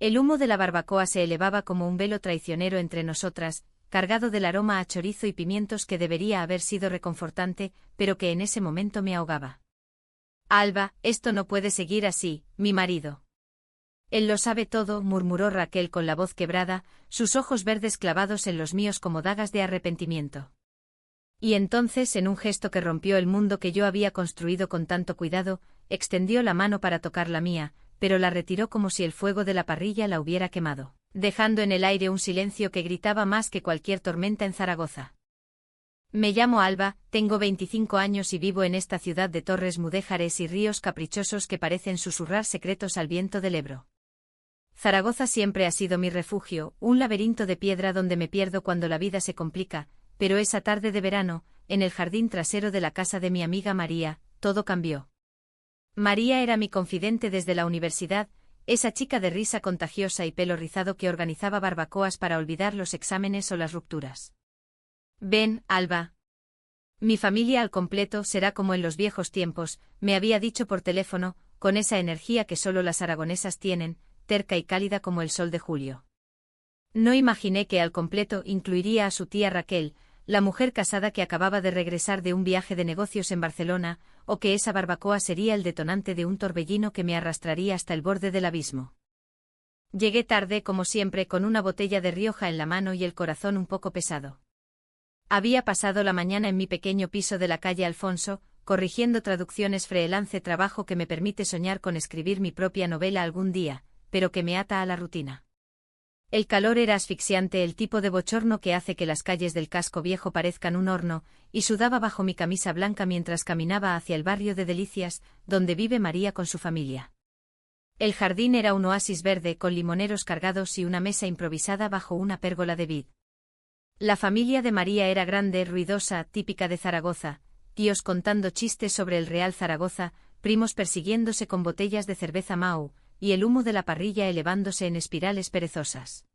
El humo de la barbacoa se elevaba como un velo traicionero entre nosotras, cargado del aroma a chorizo y pimientos que debería haber sido reconfortante, pero que en ese momento me ahogaba. Alba, esto no puede seguir así, mi marido. Él lo sabe todo, murmuró Raquel con la voz quebrada, sus ojos verdes clavados en los míos como dagas de arrepentimiento. Y entonces, en un gesto que rompió el mundo que yo había construido con tanto cuidado, extendió la mano para tocar la mía, pero la retiró como si el fuego de la parrilla la hubiera quemado, dejando en el aire un silencio que gritaba más que cualquier tormenta en Zaragoza. Me llamo Alba, tengo 25 años y vivo en esta ciudad de torres mudéjares y ríos caprichosos que parecen susurrar secretos al viento del Ebro. Zaragoza siempre ha sido mi refugio, un laberinto de piedra donde me pierdo cuando la vida se complica, pero esa tarde de verano, en el jardín trasero de la casa de mi amiga María, todo cambió. María era mi confidente desde la universidad, esa chica de risa contagiosa y pelo rizado que organizaba barbacoas para olvidar los exámenes o las rupturas. Ven, Alba. Mi familia al completo será como en los viejos tiempos, me había dicho por teléfono, con esa energía que solo las aragonesas tienen, terca y cálida como el sol de julio. No imaginé que al completo incluiría a su tía Raquel, la mujer casada que acababa de regresar de un viaje de negocios en Barcelona, o que esa barbacoa sería el detonante de un torbellino que me arrastraría hasta el borde del abismo. Llegué tarde, como siempre, con una botella de Rioja en la mano y el corazón un poco pesado. Había pasado la mañana en mi pequeño piso de la calle Alfonso, corrigiendo traducciones freelance, trabajo que me permite soñar con escribir mi propia novela algún día, pero que me ata a la rutina. El calor era asfixiante, el tipo de bochorno que hace que las calles del casco viejo parezcan un horno, y sudaba bajo mi camisa blanca mientras caminaba hacia el barrio de Delicias, donde vive María con su familia. El jardín era un oasis verde con limoneros cargados y una mesa improvisada bajo una pérgola de vid. La familia de María era grande, ruidosa, típica de Zaragoza, tíos contando chistes sobre el Real Zaragoza, primos persiguiéndose con botellas de cerveza Mau, y el humo de la parrilla elevándose en espirales perezosas.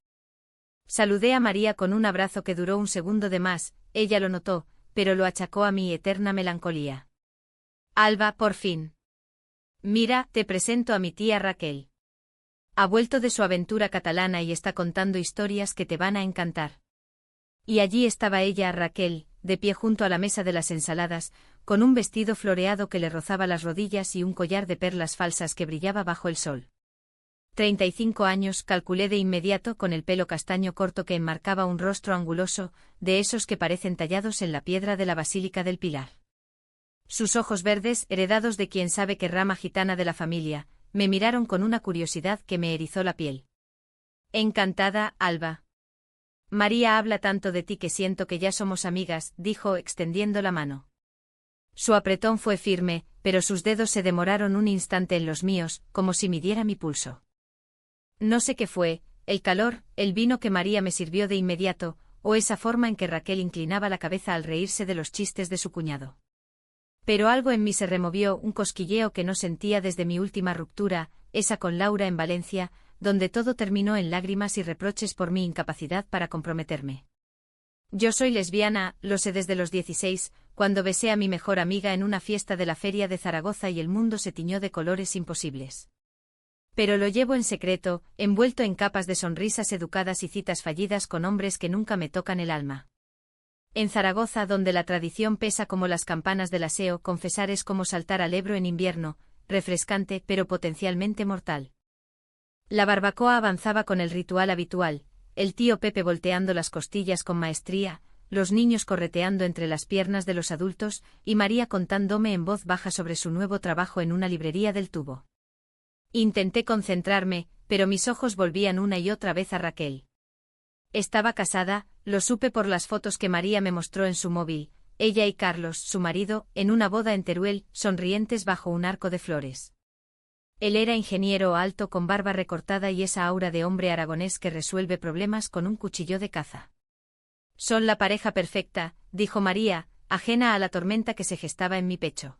Saludé a María con un abrazo que duró un segundo de más, ella lo notó, pero lo achacó a mi eterna melancolía. Alba, por fin. Mira, te presento a mi tía Raquel. Ha vuelto de su aventura catalana y está contando historias que te van a encantar. Y allí estaba ella, Raquel, de pie junto a la mesa de las ensaladas, con un vestido floreado que le rozaba las rodillas y un collar de perlas falsas que brillaba bajo el sol. 35 años, calculé de inmediato, con el pelo castaño corto que enmarcaba un rostro anguloso, de esos que parecen tallados en la piedra de la Basílica del Pilar. Sus ojos verdes, heredados de quién sabe qué rama gitana de la familia, me miraron con una curiosidad que me erizó la piel. Encantada, Alba. María habla tanto de ti que siento que ya somos amigas, dijo extendiendo la mano. Su apretón fue firme, pero sus dedos se demoraron un instante en los míos, como si midiera mi pulso. No sé qué fue, el calor, el vino que María me sirvió de inmediato, o esa forma en que Raquel inclinaba la cabeza al reírse de los chistes de su cuñado. Pero algo en mí se removió, un cosquilleo que no sentía desde mi última ruptura, esa con Laura en Valencia, donde todo terminó en lágrimas y reproches por mi incapacidad para comprometerme. Yo soy lesbiana, lo sé desde los 16, cuando besé a mi mejor amiga en una fiesta de la feria de Zaragoza y el mundo se tiñó de colores imposibles. Pero lo llevo en secreto, envuelto en capas de sonrisas educadas y citas fallidas con hombres que nunca me tocan el alma. En Zaragoza, donde la tradición pesa como las campanas del aseo, confesar es como saltar al Ebro en invierno, refrescante pero potencialmente mortal. La barbacoa avanzaba con el ritual habitual, el tío Pepe volteando las costillas con maestría, los niños correteando entre las piernas de los adultos, y María contándome en voz baja sobre su nuevo trabajo en una librería del Tubo. Intenté concentrarme, pero mis ojos volvían una y otra vez a Raquel. Estaba casada, lo supe por las fotos que María me mostró en su móvil, ella y Carlos, su marido, en una boda en Teruel, sonrientes bajo un arco de flores. Él era ingeniero alto con barba recortada y esa aura de hombre aragonés que resuelve problemas con un cuchillo de caza. Son la pareja perfecta, dijo María, ajena a la tormenta que se gestaba en mi pecho.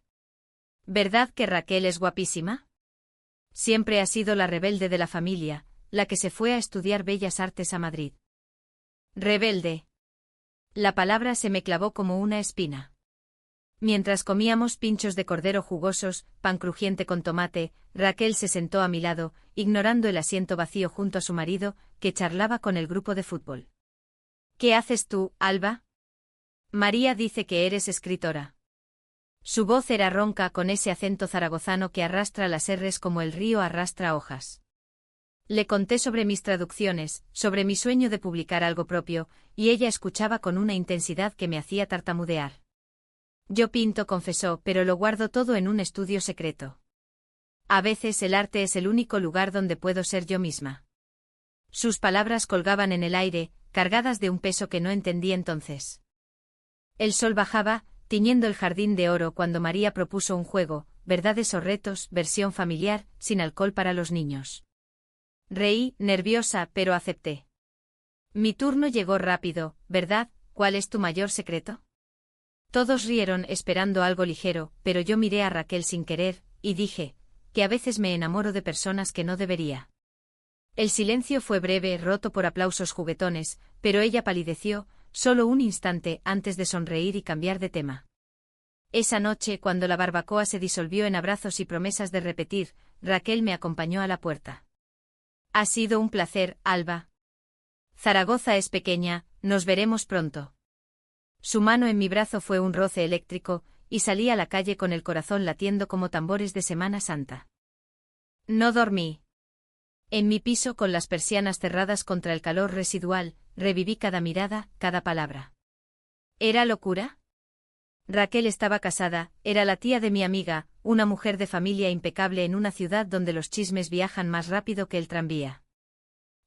¿Verdad que Raquel es guapísima? Siempre ha sido la rebelde de la familia, la que se fue a estudiar Bellas Artes a Madrid. Rebelde. La palabra se me clavó como una espina. Mientras comíamos pinchos de cordero jugosos, pan crujiente con tomate, Raquel se sentó a mi lado, ignorando el asiento vacío junto a su marido, que charlaba con el grupo de fútbol. ¿Qué haces tú, Alba? María dice que eres escritora. Su voz era ronca con ese acento zaragozano que arrastra las erres como el río arrastra hojas. Le conté sobre mis traducciones, sobre mi sueño de publicar algo propio, y ella escuchaba con una intensidad que me hacía tartamudear. Yo pinto, confesó, pero lo guardo todo en un estudio secreto. A veces el arte es el único lugar donde puedo ser yo misma. Sus palabras colgaban en el aire, cargadas de un peso que no entendí entonces. El sol bajaba, tiñendo el jardín de oro cuando María propuso un juego, verdades o retos, versión familiar, sin alcohol para los niños. Reí, nerviosa, pero acepté. Mi turno llegó rápido, ¿verdad? ¿Cuál es tu mayor secreto? Todos rieron esperando algo ligero, pero yo miré a Raquel sin querer, y dije, que a veces me enamoro de personas que no debería. El silencio fue breve, roto por aplausos juguetones, pero ella palideció, solo un instante antes de sonreír y cambiar de tema. Esa noche, cuando la barbacoa se disolvió en abrazos y promesas de repetir, Raquel me acompañó a la puerta. Ha sido un placer, Alba. Zaragoza es pequeña, nos veremos pronto. Su mano en mi brazo fue un roce eléctrico, y salí a la calle con el corazón latiendo como tambores de Semana Santa. No dormí. En mi piso con las persianas cerradas contra el calor residual, reviví cada mirada, cada palabra. ¿Era locura? Raquel estaba casada, era la tía de mi amiga, una mujer de familia impecable en una ciudad donde los chismes viajan más rápido que el tranvía.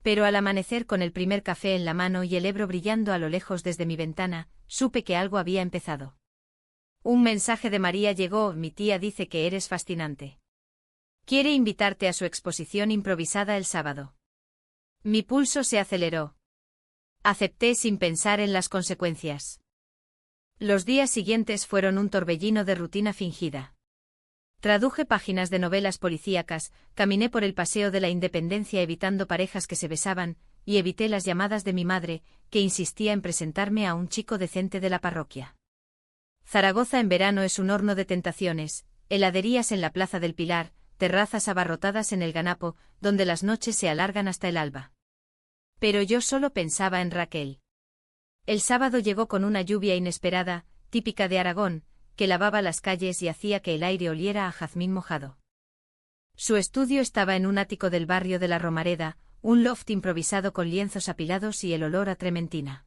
Pero al amanecer con el primer café en la mano y el Ebro brillando a lo lejos desde mi ventana, supe que algo había empezado. Un mensaje de María llegó, mi tía dice que eres fascinante. Quiere invitarte a su exposición improvisada el sábado. Mi pulso se aceleró. Acepté sin pensar en las consecuencias. Los días siguientes fueron un torbellino de rutina fingida. Traduje páginas de novelas policíacas, caminé por el Paseo de la Independencia evitando parejas que se besaban, y evité las llamadas de mi madre, que insistía en presentarme a un chico decente de la parroquia. Zaragoza en verano es un horno de tentaciones, heladerías en la Plaza del Pilar, terrazas abarrotadas en el Ganapo, donde las noches se alargan hasta el alba. Pero yo solo pensaba en Raquel. El sábado llegó con una lluvia inesperada, típica de Aragón, que lavaba las calles y hacía que el aire oliera a jazmín mojado. Su estudio estaba en un ático del barrio de la Romareda, un loft improvisado con lienzos apilados y el olor a trementina.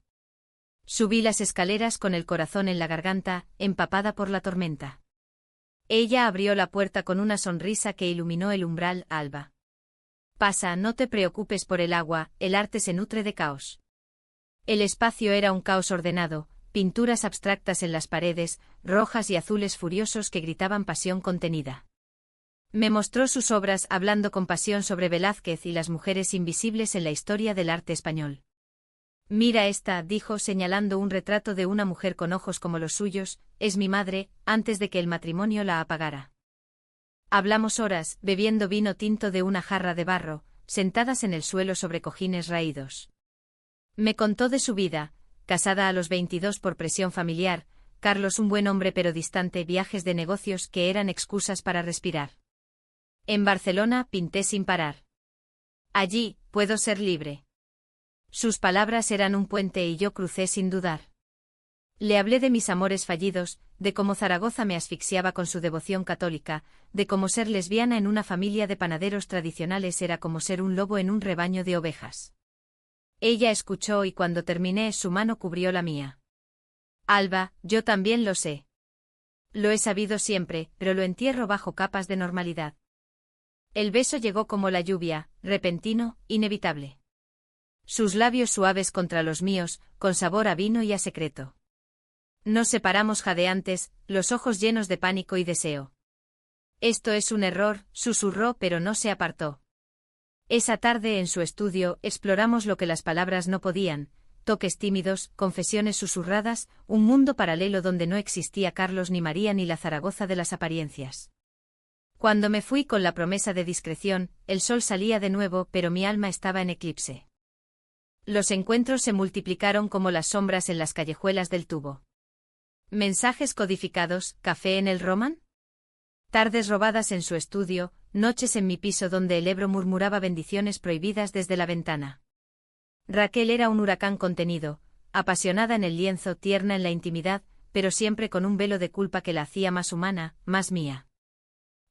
Subí las escaleras con el corazón en la garganta, empapada por la tormenta. Ella abrió la puerta con una sonrisa que iluminó el umbral, Alba. Pasa, no te preocupes por el agua, el arte se nutre de caos. El espacio era un caos ordenado, pinturas abstractas en las paredes, rojas y azules furiosos que gritaban pasión contenida. Me mostró sus obras hablando con pasión sobre Velázquez y las mujeres invisibles en la historia del arte español. Mira esta, dijo señalando un retrato de una mujer con ojos como los suyos, es mi madre, antes de que el matrimonio la apagara. Hablamos horas, bebiendo vino tinto de una jarra de barro, sentadas en el suelo sobre cojines raídos. Me contó de su vida, casada a los 22 por presión familiar, Carlos un buen hombre pero distante, viajes de negocios que eran excusas para respirar. En Barcelona pinté sin parar. Allí, puedo ser libre. Sus palabras eran un puente y yo crucé sin dudar. Le hablé de mis amores fallidos, de cómo Zaragoza me asfixiaba con su devoción católica, de cómo ser lesbiana en una familia de panaderos tradicionales era como ser un lobo en un rebaño de ovejas. Ella escuchó y cuando terminé su mano cubrió la mía. Alba, yo también lo sé. Lo he sabido siempre, pero lo entierro bajo capas de normalidad. El beso llegó como la lluvia, repentino, inevitable. Sus labios suaves contra los míos, con sabor a vino y a secreto. Nos separamos jadeantes, los ojos llenos de pánico y deseo. Esto es un error, susurró pero no se apartó. Esa tarde en su estudio exploramos lo que las palabras no podían, toques tímidos, confesiones susurradas, un mundo paralelo donde no existía Carlos ni María ni la Zaragoza de las apariencias. Cuando me fui con la promesa de discreción, el sol salía de nuevo pero mi alma estaba en eclipse. Los encuentros se multiplicaron como las sombras en las callejuelas del Tubo. Mensajes codificados, ¿café en el Roman? Tardes robadas en su estudio, noches en mi piso donde el Ebro murmuraba bendiciones prohibidas desde la ventana. Raquel era un huracán contenido, apasionada en el lienzo, tierna en la intimidad, pero siempre con un velo de culpa que la hacía más humana, más mía.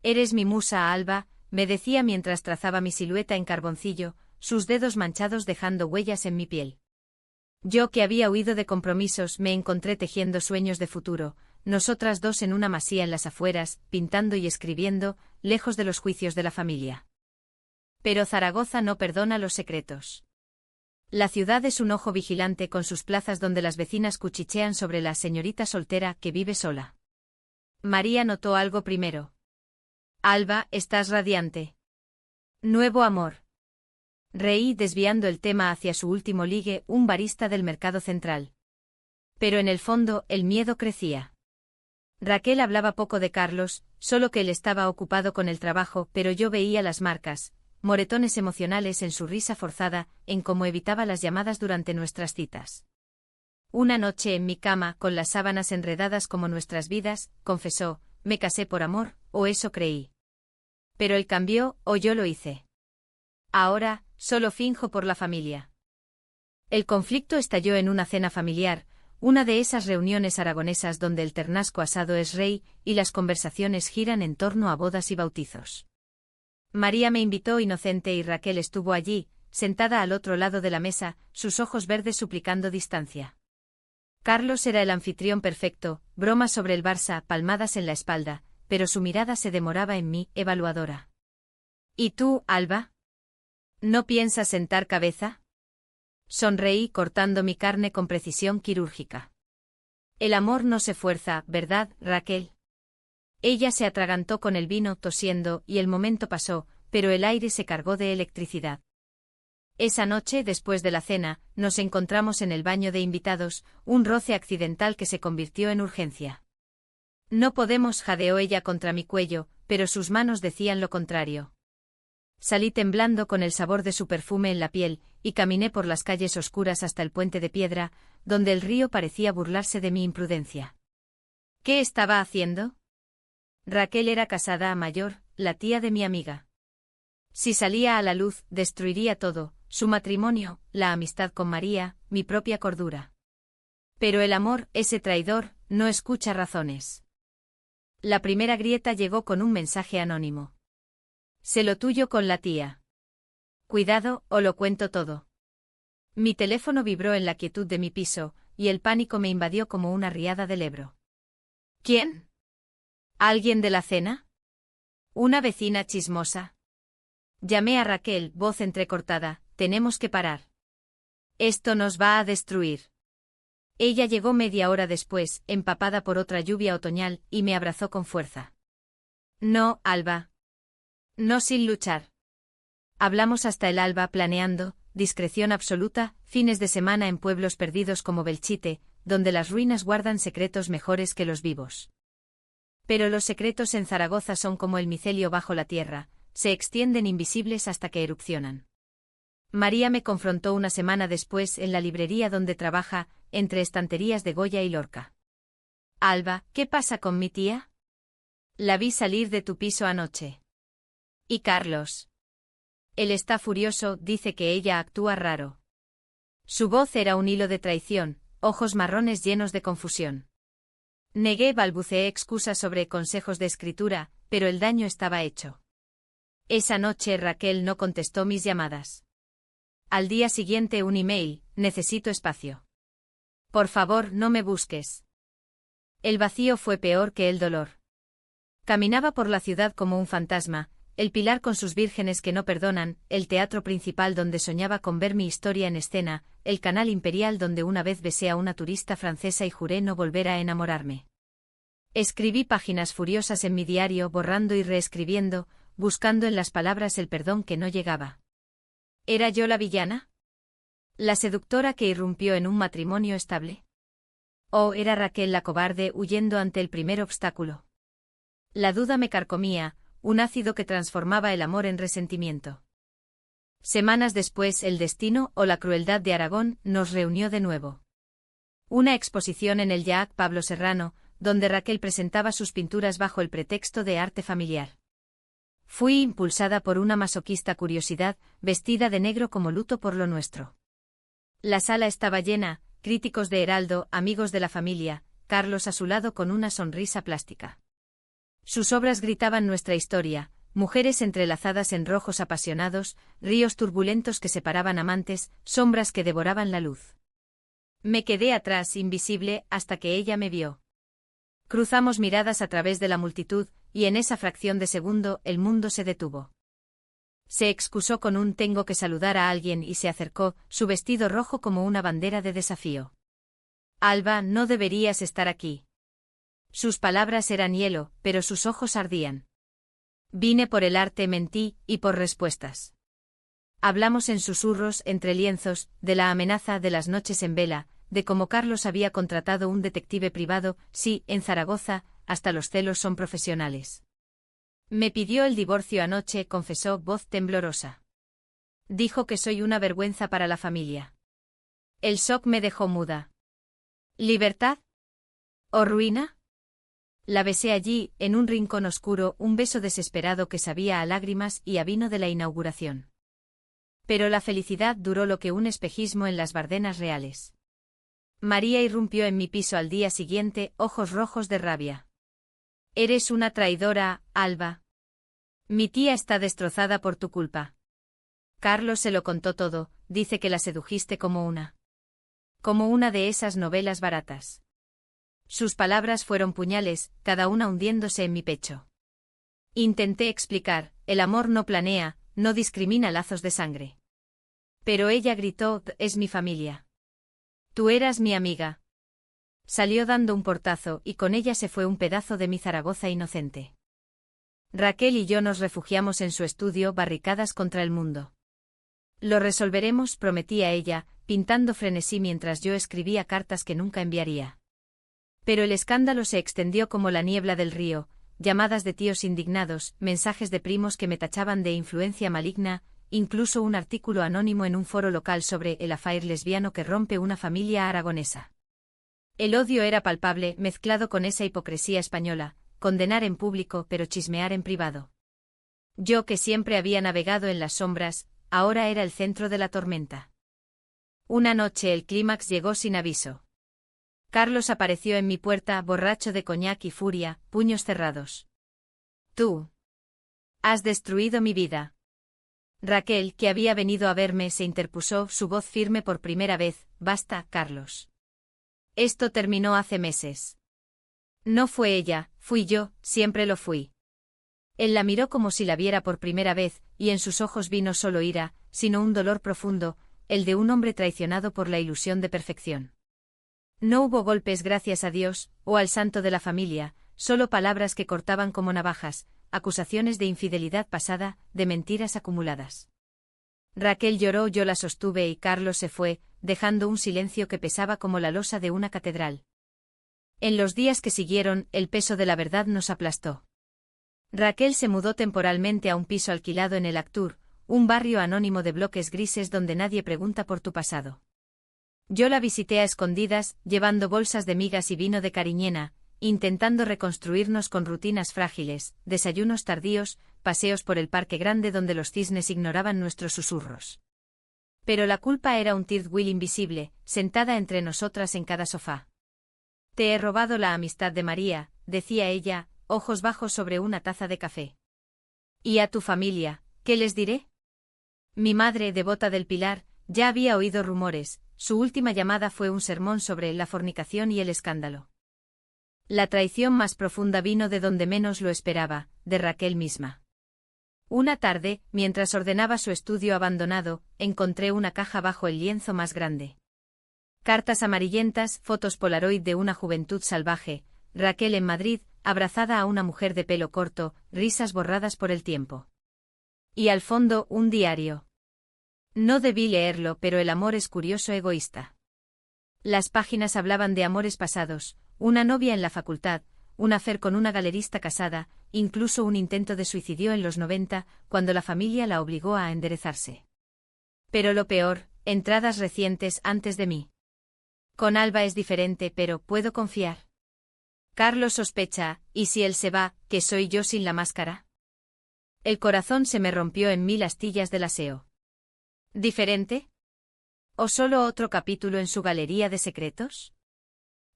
Eres mi musa, Alba, me decía mientras trazaba mi silueta en carboncillo, sus dedos manchados dejando huellas en mi piel. Yo, que había huido de compromisos, me encontré tejiendo sueños de futuro, nosotras dos en una masía en las afueras, pintando y escribiendo, lejos de los juicios de la familia. Pero Zaragoza no perdona los secretos. La ciudad es un ojo vigilante con sus plazas donde las vecinas cuchichean sobre la señorita soltera que vive sola. María notó algo primero. Alba, estás radiante. Nuevo amor. Reí desviando el tema hacia su último ligue, un barista del mercado central. Pero en el fondo, el miedo crecía. Raquel hablaba poco de Carlos, solo que él estaba ocupado con el trabajo, pero yo veía las marcas, moretones emocionales en su risa forzada, en cómo evitaba las llamadas durante nuestras citas. Una noche en mi cama, con las sábanas enredadas como nuestras vidas, confesó, me casé por amor, o eso creí. Pero él cambió, o yo lo hice. Ahora, solo finjo por la familia. El conflicto estalló en una cena familiar, una de esas reuniones aragonesas donde el ternasco asado es rey y las conversaciones giran en torno a bodas y bautizos. María me invitó inocente y Raquel estuvo allí, sentada al otro lado de la mesa, sus ojos verdes suplicando distancia. Carlos era el anfitrión perfecto, bromas sobre el Barça, palmadas en la espalda, pero su mirada se demoraba en mí, evaluadora. ¿Y tú, Alba? ¿No piensas sentar cabeza? Sonreí cortando mi carne con precisión quirúrgica. El amor no se fuerza, ¿verdad, Raquel? Ella se atragantó con el vino tosiendo y el momento pasó, pero el aire se cargó de electricidad. Esa noche, después de la cena, nos encontramos en el baño de invitados, un roce accidental que se convirtió en urgencia. No podemos, jadeó ella contra mi cuello, pero sus manos decían lo contrario. Salí temblando con el sabor de su perfume en la piel, y caminé por las calles oscuras hasta el puente de piedra, donde el río parecía burlarse de mi imprudencia. ¿Qué estaba haciendo? Raquel era casada a mayor, la tía de mi amiga. Si salía a la luz, destruiría todo, su matrimonio, la amistad con María, mi propia cordura. Pero el amor, ese traidor, no escucha razones. La primera grieta llegó con un mensaje anónimo. Sé lo tuyo con la tía. Cuidado, o lo cuento todo. Mi teléfono vibró en la quietud de mi piso, y el pánico me invadió como una riada del Ebro. ¿Quién? ¿Alguien de la cena? ¿Una vecina chismosa? Llamé a Raquel, voz entrecortada, tenemos que parar. Esto nos va a destruir. Ella llegó media hora después, empapada por otra lluvia otoñal, y me abrazó con fuerza. No, Alba. No sin luchar. Hablamos hasta el alba planeando, discreción absoluta, fines de semana en pueblos perdidos como Belchite, donde las ruinas guardan secretos mejores que los vivos. Pero los secretos en Zaragoza son como el micelio bajo la tierra, se extienden invisibles hasta que erupcionan. María me confrontó una semana después en la librería donde trabaja, entre estanterías de Goya y Lorca. Alba, ¿qué pasa con mi tía? La vi salir de tu piso anoche. ¿Y Carlos? Él está furioso, dice que ella actúa raro. Su voz era un hilo de traición, ojos marrones llenos de confusión. Negué, balbuceé excusas sobre consejos de escritura, pero el daño estaba hecho. Esa noche Raquel no contestó mis llamadas. Al día siguiente un email, necesito espacio. Por favor, no me busques. El vacío fue peor que el dolor. Caminaba por la ciudad como un fantasma, el Pilar con sus vírgenes que no perdonan, el teatro principal donde soñaba con ver mi historia en escena, el canal imperial donde una vez besé a una turista francesa y juré no volver a enamorarme. Escribí páginas furiosas en mi diario, borrando y reescribiendo, buscando en las palabras el perdón que no llegaba. ¿Era yo la villana? ¿La seductora que irrumpió en un matrimonio estable? ¿O era Raquel la cobarde huyendo ante el primer obstáculo? La duda me carcomía, un ácido que transformaba el amor en resentimiento. Semanas después el destino o la crueldad de Aragón nos reunió de nuevo. Una exposición en el Yaak Pablo Serrano, donde Raquel presentaba sus pinturas bajo el pretexto de arte familiar. Fui impulsada por una masoquista curiosidad, vestida de negro como luto por lo nuestro. La sala estaba llena, críticos de Heraldo, amigos de la familia, Carlos a su lado con una sonrisa plástica. Sus obras gritaban nuestra historia, mujeres entrelazadas en rojos apasionados, ríos turbulentos que separaban amantes, sombras que devoraban la luz. Me quedé atrás, invisible, hasta que ella me vio. Cruzamos miradas a través de la multitud, y en esa fracción de segundo el mundo se detuvo. Se excusó con un «tengo que saludar a alguien» y se acercó, su vestido rojo como una bandera de desafío. «Alba, no deberías estar aquí». Sus palabras eran hielo, pero sus ojos ardían. Vine por el arte, mentí, y por respuestas. Hablamos en susurros, entre lienzos, de la amenaza de las noches en vela, de cómo Carlos había contratado un detective privado, sí, en Zaragoza, hasta los celos son profesionales. Me pidió el divorcio anoche, confesó, voz temblorosa. Dijo que soy una vergüenza para la familia. El shock me dejó muda. ¿Libertad? ¿O ruina? La besé allí, en un rincón oscuro, un beso desesperado que sabía a lágrimas y a vino de la inauguración. Pero la felicidad duró lo que un espejismo en las Bardenas reales. María irrumpió en mi piso al día siguiente, ojos rojos de rabia. Eres una traidora, Alba. Mi tía está destrozada por tu culpa. Carlos se lo contó todo, dice que la sedujiste como una de esas novelas baratas. Sus palabras fueron puñales, cada una hundiéndose en mi pecho. Intenté explicar, el amor no planea, no discrimina lazos de sangre. Pero ella gritó, es mi familia. Tú eras mi amiga. Salió dando un portazo y con ella se fue un pedazo de mi Zaragoza inocente. Raquel y yo nos refugiamos en su estudio, barricadas contra el mundo. Lo resolveremos, prometía ella, pintando frenesí mientras yo escribía cartas que nunca enviaría. Pero el escándalo se extendió como la niebla del río, llamadas de tíos indignados, mensajes de primos que me tachaban de influencia maligna, incluso un artículo anónimo en un foro local sobre el affaire lesbiano que rompe una familia aragonesa. El odio era palpable, mezclado con esa hipocresía española, condenar en público pero chismear en privado. Yo que siempre había navegado en las sombras, ahora era el centro de la tormenta. Una noche el clímax llegó sin aviso. Carlos apareció en mi puerta, borracho de coñac y furia, puños cerrados. Tú has destruido mi vida. Raquel, que había venido a verme, se interpuso, su voz firme por primera vez. Basta, Carlos. Esto terminó hace meses. No fue ella, fui yo, siempre lo fui. Él la miró como si la viera por primera vez, y en sus ojos vi no solo ira, sino un dolor profundo, el de un hombre traicionado por la ilusión de perfección. No hubo golpes, gracias a Dios, o al santo de la familia, solo palabras que cortaban como navajas, acusaciones de infidelidad pasada, de mentiras acumuladas. Raquel lloró, yo la sostuve y Carlos se fue, dejando un silencio que pesaba como la losa de una catedral. En los días que siguieron, el peso de la verdad nos aplastó. Raquel se mudó temporalmente a un piso alquilado en el Actur, un barrio anónimo de bloques grises donde nadie pregunta por tu pasado. Yo la visité a escondidas, llevando bolsas de migas y vino de Cariñena, intentando reconstruirnos con rutinas frágiles, desayunos tardíos, paseos por el parque grande donde los cisnes ignoraban nuestros susurros. Pero la culpa era un third wheel invisible, sentada entre nosotras en cada sofá. Te he robado la amistad de María, decía ella, ojos bajos sobre una taza de café. ¿Y a tu familia, qué les diré? Mi madre, devota del Pilar, ya había oído rumores. Su última llamada fue un sermón sobre la fornicación y el escándalo. La traición más profunda vino de donde menos lo esperaba, de Raquel misma. Una tarde, mientras ordenaba su estudio abandonado, encontré una caja bajo el lienzo más grande. Cartas amarillentas, fotos polaroid de una juventud salvaje, Raquel en Madrid, abrazada a una mujer de pelo corto, risas borradas por el tiempo. Y al fondo, un diario. No debí leerlo, pero el amor es curioso, egoísta. Las páginas hablaban de amores pasados, una novia en la facultad, un affaire con una galerista casada, incluso un intento de suicidio en los 90, cuando la familia la obligó a enderezarse. Pero lo peor, entradas recientes antes de mí. Con Alba es diferente, pero ¿puedo confiar? Carlos sospecha, ¿y si él se va, que soy yo sin la máscara? El corazón se me rompió en 1000 astillas del aseo. ¿Diferente? ¿O solo otro capítulo en su galería de secretos?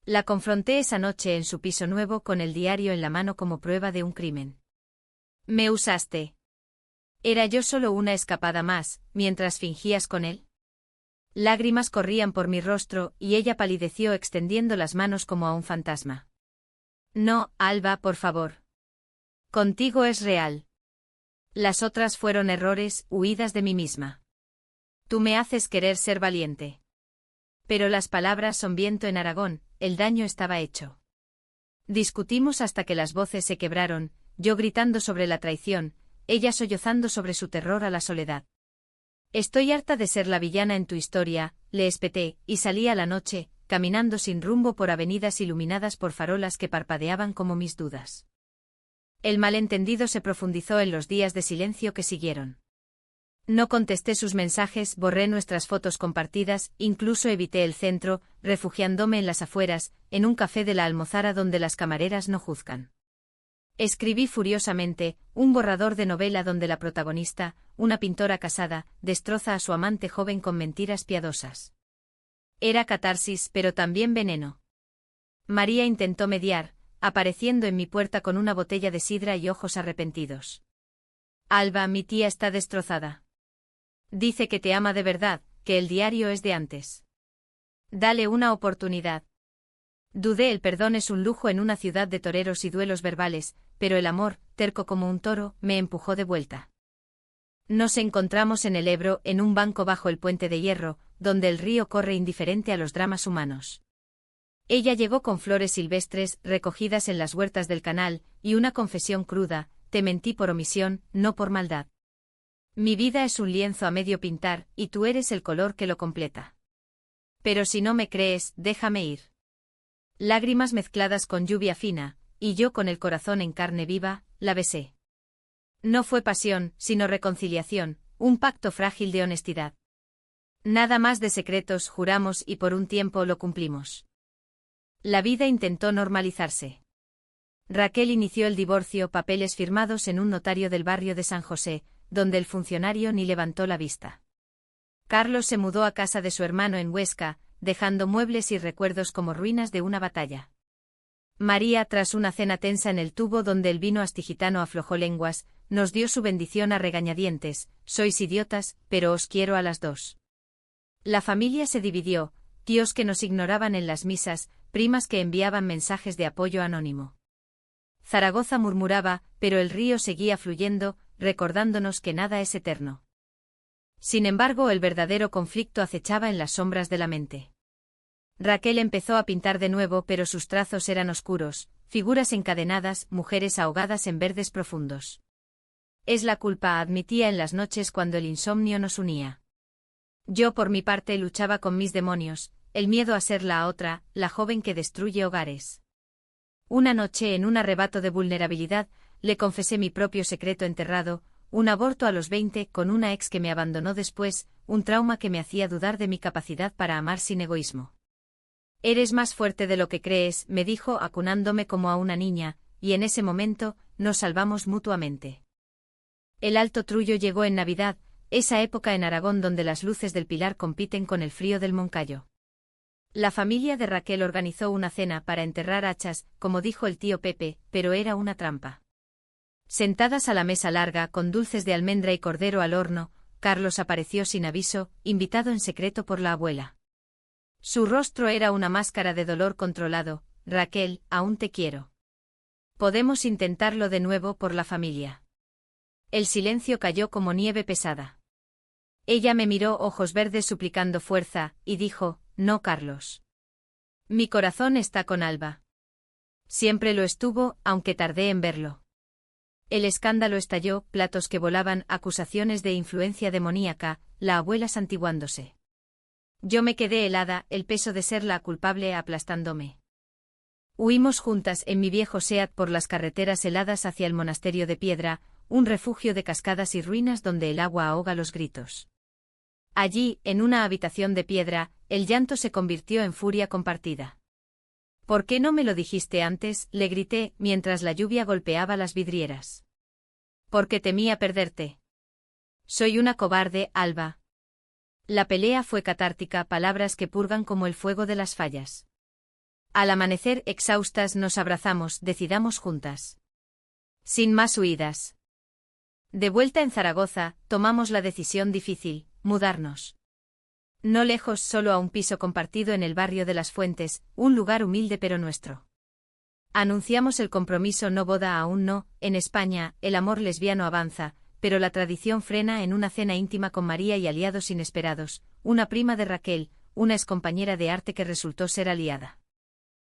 La confronté esa noche en su piso nuevo con el diario en la mano como prueba de un crimen. Me usaste. ¿Era yo solo una escapada más, mientras fingías con él? Lágrimas corrían por mi rostro y ella palideció extendiendo las manos como a un fantasma. No, Alba, por favor. Contigo es real. Las otras fueron errores, huidas de mí misma. Tú me haces querer ser valiente. Pero las palabras son viento en Aragón, el daño estaba hecho. Discutimos hasta que las voces se quebraron, yo gritando sobre la traición, ella sollozando sobre su terror a la soledad. Estoy harta de ser la villana en tu historia, le espeté, y salí a la noche, caminando sin rumbo por avenidas iluminadas por farolas que parpadeaban como mis dudas. El malentendido se profundizó en los días de silencio que siguieron. No contesté sus mensajes, borré nuestras fotos compartidas, incluso evité el centro, refugiándome en las afueras, en un café de la Almozara donde las camareras no juzgan. Escribí furiosamente, un borrador de novela donde la protagonista, una pintora casada, destroza a su amante joven con mentiras piadosas. Era catarsis, pero también veneno. María intentó mediar, apareciendo en mi puerta con una botella de sidra y ojos arrepentidos. Alba, mi tía está destrozada. Dice que te ama de verdad, que el diario es de antes. Dale una oportunidad. Dudé, el perdón es un lujo en una ciudad de toreros y duelos verbales, pero el amor, terco como un toro, me empujó de vuelta. Nos encontramos en el Ebro, en un banco bajo el puente de hierro, donde el río corre indiferente a los dramas humanos. Ella llegó con flores silvestres, recogidas en las huertas del canal, y una confesión cruda: te mentí por omisión, no por maldad. Mi vida es un lienzo a medio pintar, y tú eres el color que lo completa. Pero si no me crees, déjame ir. Lágrimas mezcladas con lluvia fina, y yo con el corazón en carne viva, la besé. No fue pasión, sino reconciliación, un pacto frágil de honestidad. Nada más de secretos, juramos, y por un tiempo lo cumplimos. La vida intentó normalizarse. Raquel inició el divorcio, papeles firmados en un notario del barrio de San José, donde el funcionario ni levantó la vista. Carlos se mudó a casa de su hermano en Huesca, dejando muebles y recuerdos como ruinas de una batalla. María, tras una cena tensa en el tubo donde el vino astigitano aflojó lenguas, nos dio su bendición a regañadientes: sois idiotas, pero os quiero a las dos. La familia se dividió, tíos que nos ignoraban en las misas, primas que enviaban mensajes de apoyo anónimo. Zaragoza murmuraba, pero el río seguía fluyendo, recordándonos que nada es eterno. Sin embargo, el verdadero conflicto acechaba en las sombras de la mente. Raquel empezó a pintar de nuevo, pero sus trazos eran oscuros, figuras encadenadas, mujeres ahogadas en verdes profundos. Es la culpa, admitía en las noches cuando el insomnio nos unía. Yo por mi parte luchaba con mis demonios, el miedo a ser la otra, la joven que destruye hogares. Una noche, en un arrebato de vulnerabilidad, le confesé mi propio secreto enterrado: un aborto a los 20, con una ex que me abandonó después, un trauma que me hacía dudar de mi capacidad para amar sin egoísmo. Eres más fuerte de lo que crees, me dijo, acunándome como a una niña, y en ese momento, nos salvamos mutuamente. El Alto Trullo llegó en Navidad, esa época en Aragón donde las luces del Pilar compiten con el frío del Moncayo. La familia de Raquel organizó una cena para enterrar hachas, como dijo el tío Pepe, pero era una trampa. Sentadas a la mesa larga, con dulces de almendra y cordero al horno, Carlos apareció sin aviso, invitado en secreto por la abuela. Su rostro era una máscara de dolor controlado: Raquel, aún te quiero. Podemos intentarlo de nuevo por la familia. El silencio cayó como nieve pesada. Ella me miró, ojos verdes suplicando fuerza, y dijo: no, Carlos. Mi corazón está con Alba. Siempre lo estuvo, aunque tardé en verlo. El escándalo estalló, platos que volaban, acusaciones de influencia demoníaca, la abuela santiguándose. Yo me quedé helada, el peso de ser la culpable aplastándome. Huimos juntas en mi viejo Seat por las carreteras heladas hacia el monasterio de piedra, un refugio de cascadas y ruinas donde el agua ahoga los gritos. Allí, en una habitación de piedra, el llanto se convirtió en furia compartida. ¿Por qué no me lo dijiste antes?, le grité, mientras la lluvia golpeaba las vidrieras. Porque temía perderte. Soy una cobarde, Alba. La pelea fue catártica, palabras que purgan como el fuego de las fallas. Al amanecer, exhaustas, nos abrazamos, decidamos juntas. Sin más huidas. De vuelta en Zaragoza, tomamos la decisión difícil, mudarnos. No lejos, solo a un piso compartido en el barrio de Las Fuentes, un lugar humilde pero nuestro. Anunciamos el compromiso, no boda aún no, en España, el amor lesbiano avanza, pero la tradición frena en una cena íntima con María y aliados inesperados, una prima de Raquel, una excompañera de arte que resultó ser aliada.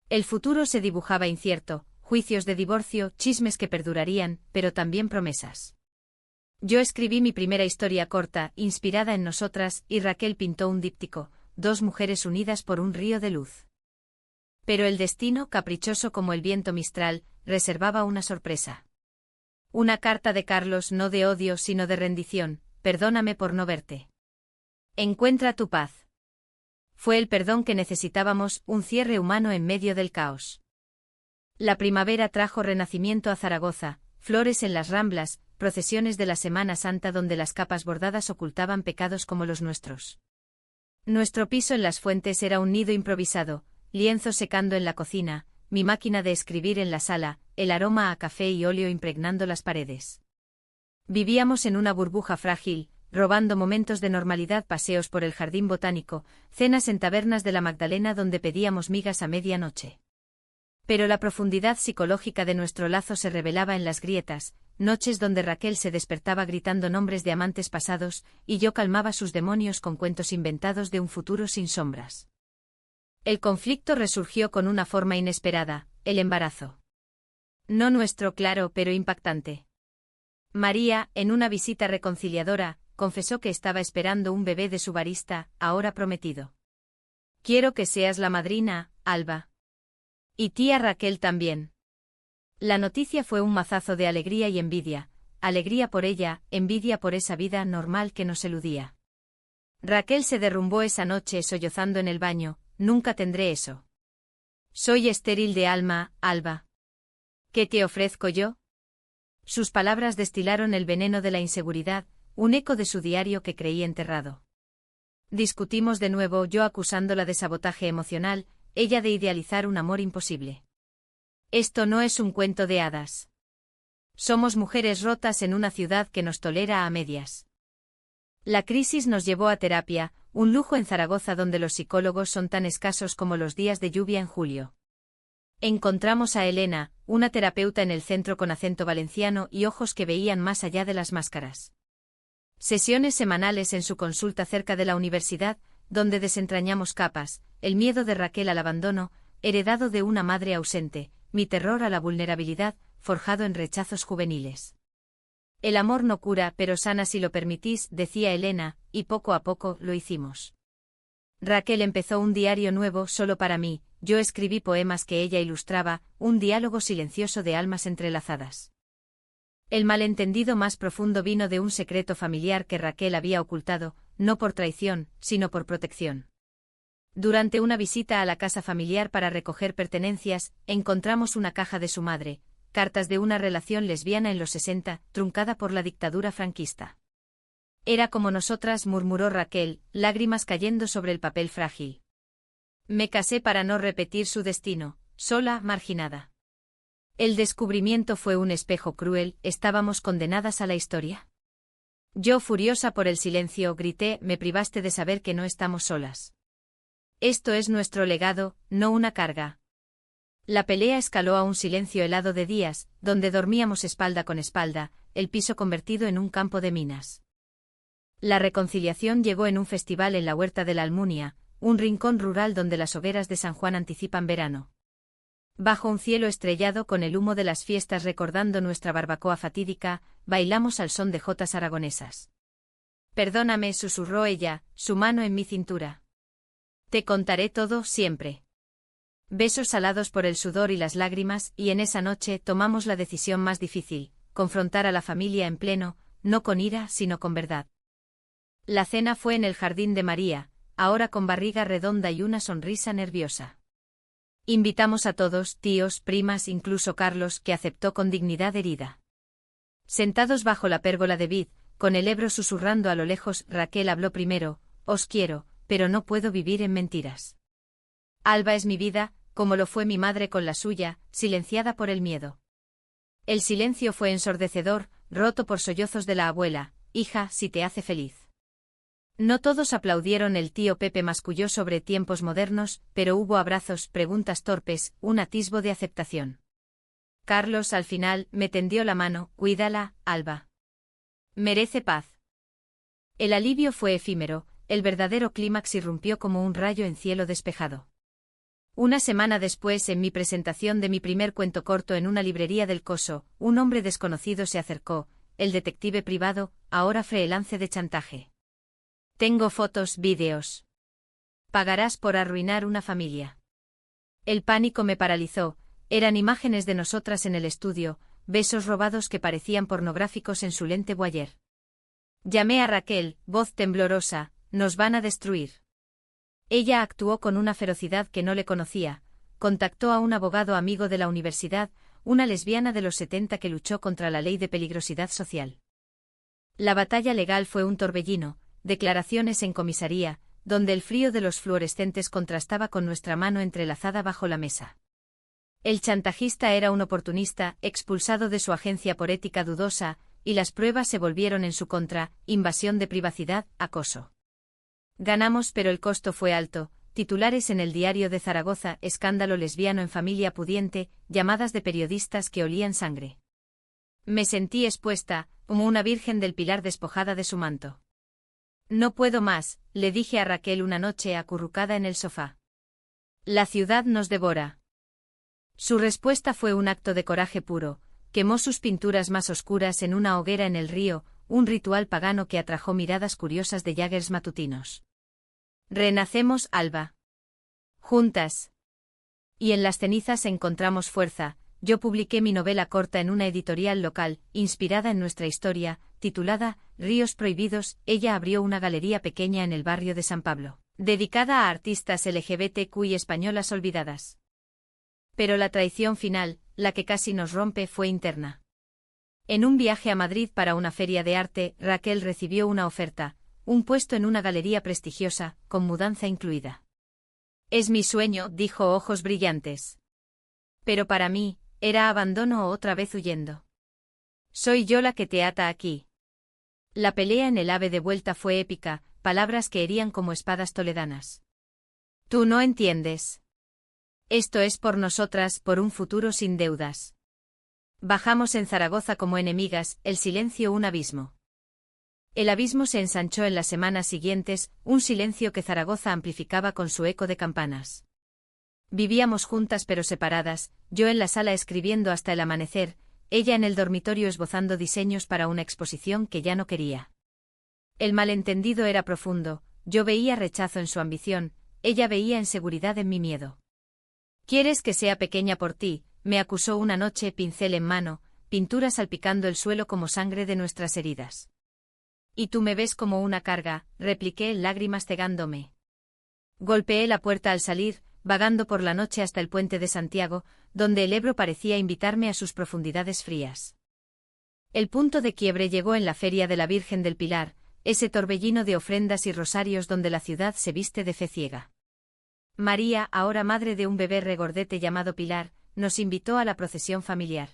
El futuro se dibujaba incierto, juicios de divorcio, chismes que perdurarían, pero también promesas. Yo escribí mi primera historia corta, inspirada en nosotras, y Raquel pintó un díptico, dos mujeres unidas por un río de luz. Pero el destino, caprichoso como el viento mistral, reservaba una sorpresa. Una carta de Carlos, no de odio sino de rendición: perdóname por no verte. Encuentra tu paz. Fue el perdón que necesitábamos, un cierre humano en medio del caos. La primavera trajo renacimiento a Zaragoza, flores en las ramblas, procesiones de la Semana Santa donde las capas bordadas ocultaban pecados como los nuestros. Nuestro piso en Las Fuentes era un nido improvisado, lienzos secando en la cocina, mi máquina de escribir en la sala, el aroma a café y óleo impregnando las paredes. Vivíamos en una burbuja frágil, robando momentos de normalidad, paseos por el jardín botánico, cenas en tabernas de la Magdalena donde pedíamos migas a medianoche. Pero la profundidad psicológica de nuestro lazo se revelaba en las grietas, noches donde Raquel se despertaba gritando nombres de amantes pasados, y yo calmaba sus demonios con cuentos inventados de un futuro sin sombras. El conflicto resurgió con una forma inesperada, el embarazo. No nuestro, claro, pero impactante. María, en una visita reconciliadora, confesó que estaba esperando un bebé de su barista, ahora prometido. Quiero que seas la madrina, Alba. Y tía Raquel también. La noticia fue un mazazo de alegría y envidia, alegría por ella, envidia por esa vida normal que nos eludía. Raquel se derrumbó esa noche sollozando en el baño: nunca tendré eso. Soy estéril de alma, Alba. ¿Qué te ofrezco yo? Sus palabras destilaron el veneno de la inseguridad, un eco de su diario que creí enterrado. Discutimos de nuevo, yo acusándola de sabotaje emocional, ella de idealizar un amor imposible. Esto no es un cuento de hadas. Somos mujeres rotas en una ciudad que nos tolera a medias. La crisis nos llevó a terapia, un lujo en Zaragoza donde los psicólogos son tan escasos como los días de lluvia en julio. Encontramos a Elena, una terapeuta en el centro con acento valenciano y ojos que veían más allá de las máscaras. Sesiones semanales en su consulta cerca de la universidad, donde desentrañamos capas, el miedo de Raquel al abandono, heredado de una madre ausente, mi terror a la vulnerabilidad, forjado en rechazos juveniles. El amor no cura, pero sana si lo permitís, decía Elena, y poco a poco lo hicimos. Raquel empezó un diario nuevo solo para mí, yo escribí poemas que ella ilustraba, un diálogo silencioso de almas entrelazadas. El malentendido más profundo vino de un secreto familiar que Raquel había ocultado, no por traición, sino por protección. Durante una visita a la casa familiar para recoger pertenencias, encontramos una caja de su madre, cartas de una relación lesbiana en los 60, truncada por la dictadura franquista. Era como nosotras, murmuró Raquel, lágrimas cayendo sobre el papel frágil. Me casé para no repetir su destino, sola, marginada. El descubrimiento fue un espejo cruel, ¿estábamos condenadas a la historia? Yo, furiosa por el silencio, grité: me privaste de saber que no estamos solas. Esto es nuestro legado, no una carga. La pelea escaló a un silencio helado de días, donde dormíamos espalda con espalda, el piso convertido en un campo de minas. La reconciliación llegó en un festival en la huerta de la Almunia, un rincón rural donde las hogueras de San Juan anticipan verano. Bajo un cielo estrellado con el humo de las fiestas recordando nuestra barbacoa fatídica, bailamos al son de jotas aragonesas. Perdóname, susurró ella, su mano en mi cintura. Te contaré todo, siempre. Besos salados por el sudor y las lágrimas, y en esa noche tomamos la decisión más difícil, confrontar a la familia en pleno, no con ira, sino con verdad. La cena fue en el jardín de María, ahora con barriga redonda y una sonrisa nerviosa. Invitamos a todos, tíos, primas, incluso Carlos, que aceptó con dignidad herida. Sentados bajo la pérgola de vid, con el Ebro susurrando a lo lejos, Raquel habló primero: os quiero, pero no puedo vivir en mentiras. Alba es mi vida, como lo fue mi madre con la suya, silenciada por el miedo. El silencio fue ensordecedor, roto por sollozos de la abuela: hija, si te hace feliz. No todos aplaudieron. El tío Pepe masculló sobre tiempos modernos, pero hubo abrazos, preguntas torpes, un atisbo de aceptación. Carlos al final me tendió la mano: cuídala, Alba. Merece paz. El alivio fue efímero, el verdadero clímax irrumpió como un rayo en cielo despejado. Una semana después, en mi presentación de mi primer cuento corto en una librería del Coso, un hombre desconocido se acercó: el detective privado, ahora freelance de chantaje. Tengo fotos, vídeos. Pagarás por arruinar una familia. El pánico me paralizó. Eran imágenes de nosotras en el estudio, besos robados que parecían pornográficos en su lente Boyer. Llamé a Raquel, voz temblorosa: nos van a destruir. Ella actuó con una ferocidad que no le conocía. Contactó a un abogado amigo de la universidad, una lesbiana de los 70 que luchó contra la ley de peligrosidad social. La batalla legal fue un torbellino, declaraciones en comisaría, donde el frío de los fluorescentes contrastaba con nuestra mano entrelazada bajo la mesa. El chantajista era un oportunista, expulsado de su agencia por ética dudosa, y las pruebas se volvieron en su contra: invasión de privacidad, acoso. Ganamos, pero el costo fue alto: titulares en el Diario de Zaragoza: escándalo lesbiano en familia pudiente, llamadas de periodistas que olían sangre. Me sentí expuesta, como una virgen del Pilar despojada de su manto. No puedo más, le dije a Raquel una noche acurrucada en el sofá. La ciudad nos devora. Su respuesta fue un acto de coraje puro: quemó sus pinturas más oscuras en una hoguera en el río, un ritual pagano que atrajo miradas curiosas de Jaggers matutinos. Renacemos, Alba. Juntas. Y en las cenizas encontramos fuerza. Yo publiqué mi novela corta en una editorial local, inspirada en nuestra historia, titulada Ríos Prohibidos. Ella abrió una galería pequeña en el barrio de San Pablo, dedicada a artistas LGBTQ y españolas olvidadas. Pero la traición final, la que casi nos rompe, fue interna. En un viaje a Madrid para una feria de arte, Raquel recibió una oferta: un puesto en una galería prestigiosa, con mudanza incluida. Es mi sueño, dijo, ojos brillantes. Pero para mí, era abandono o otra vez huyendo. Soy yo la que te ata aquí. La pelea en el AVE de vuelta fue épica, palabras que herían como espadas toledanas. Tú no entiendes. Esto es por nosotras, por un futuro sin deudas. Bajamos en Zaragoza como enemigas, el silencio un abismo. El abismo se ensanchó en las semanas siguientes, un silencio que Zaragoza amplificaba con su eco de campanas. Vivíamos juntas pero separadas, yo en la sala escribiendo hasta el amanecer, ella en el dormitorio esbozando diseños para una exposición que ya no quería. El malentendido era profundo: yo veía rechazo en su ambición, ella veía inseguridad en mi miedo. ¿Quieres que sea pequeña por ti?, me acusó una noche, pincel en mano, pintura salpicando el suelo como sangre de nuestras heridas. Y tú me ves como una carga, repliqué, lágrimas cegándome. Golpeé la puerta al salir, vagando por la noche hasta el puente de Santiago, donde el Ebro parecía invitarme a sus profundidades frías. El punto de quiebre llegó en la Feria de la Virgen del Pilar, ese torbellino de ofrendas y rosarios donde la ciudad se viste de fe ciega. María, ahora madre de un bebé regordete llamado Pilar, nos invitó a la procesión familiar.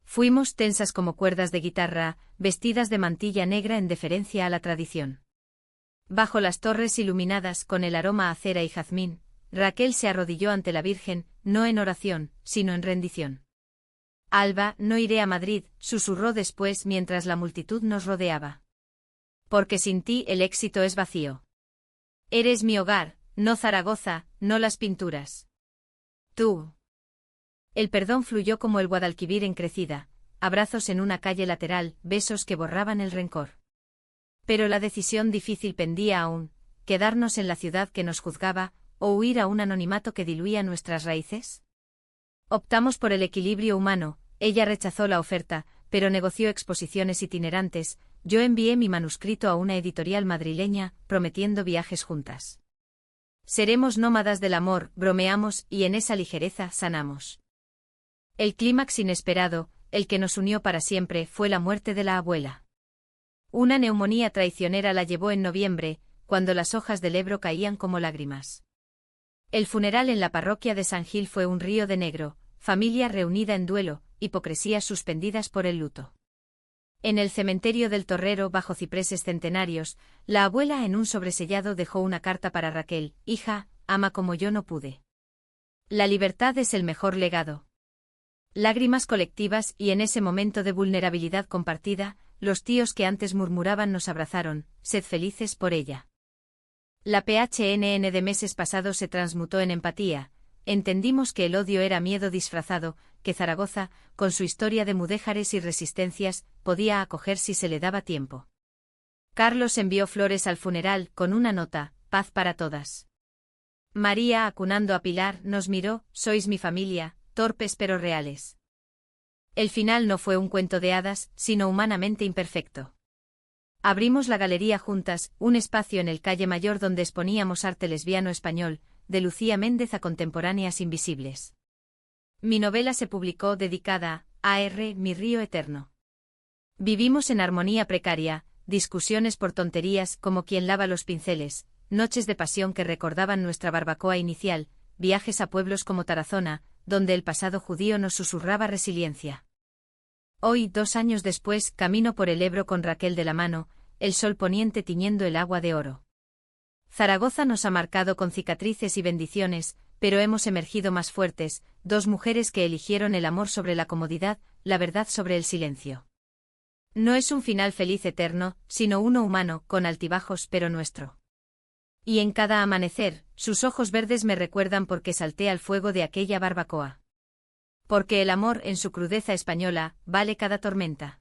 Fuimos tensas como cuerdas de guitarra, vestidas de mantilla negra en deferencia a la tradición. Bajo las torres iluminadas con el aroma a cera y jazmín, Raquel se arrodilló ante la Virgen, no en oración, sino en rendición. Alba, no iré a Madrid, susurró después mientras la multitud nos rodeaba. Porque sin ti el éxito es vacío. Eres mi hogar, no Zaragoza, no las pinturas. Tú. El perdón fluyó como el Guadalquivir en crecida, abrazos en una calle lateral, besos que borraban el rencor. Pero la decisión difícil pendía aún: quedarnos en la ciudad que nos juzgaba, o huir a un anonimato que diluía nuestras raíces. Optamos por el equilibrio humano, ella rechazó la oferta, pero negoció exposiciones itinerantes, yo envié mi manuscrito a una editorial madrileña, prometiendo viajes juntas. Seremos nómadas del amor, bromeamos, y en esa ligereza sanamos. El clímax inesperado, el que nos unió para siempre, fue la muerte de la abuela. Una neumonía traicionera la llevó en noviembre, cuando las hojas del Ebro caían como lágrimas. El funeral en la parroquia de San Gil fue un río de negro, familia reunida en duelo, hipocresías suspendidas por el luto. En el cementerio del Torrero, bajo cipreses centenarios, la abuela en un sobresellado dejó una carta para Raquel: hija, ama como yo no pude. La libertad es el mejor legado. Lágrimas colectivas, y en ese momento de vulnerabilidad compartida, los tíos que antes murmuraban nos abrazaron: sed felices por ella. La PHNN de meses pasados se transmutó en empatía. Entendimos que el odio era miedo disfrazado, que Zaragoza, con su historia de mudéjares y resistencias, podía acoger si se le daba tiempo. Carlos envió flores al funeral, con una nota: paz para todas. María, acunando a Pilar, nos miró: sois mi familia, torpes pero reales. El final no fue un cuento de hadas, sino humanamente imperfecto. Abrimos la galería juntas, un espacio en el Calle Mayor donde exponíamos arte lesbiano español, de Lucía Méndez a contemporáneas invisibles. Mi novela se publicó dedicada a R. mi río eterno. Vivimos en armonía precaria, discusiones por tonterías como quien lava los pinceles, noches de pasión que recordaban nuestra barbacoa inicial, viajes a pueblos como Tarazona, donde el pasado judío nos susurraba resiliencia. Hoy, 2 años después, camino por el Ebro con Raquel de la mano, el sol poniente tiñendo el agua de oro. Zaragoza nos ha marcado con cicatrices y bendiciones, pero hemos emergido más fuertes, 2 mujeres que eligieron el amor sobre la comodidad, la verdad sobre el silencio. No es un final feliz eterno, sino uno humano, con altibajos pero nuestro. Y en cada amanecer, sus ojos verdes me recuerdan por qué salté al fuego de aquella barbacoa. Porque el amor, en su crudeza española, vale cada tormenta.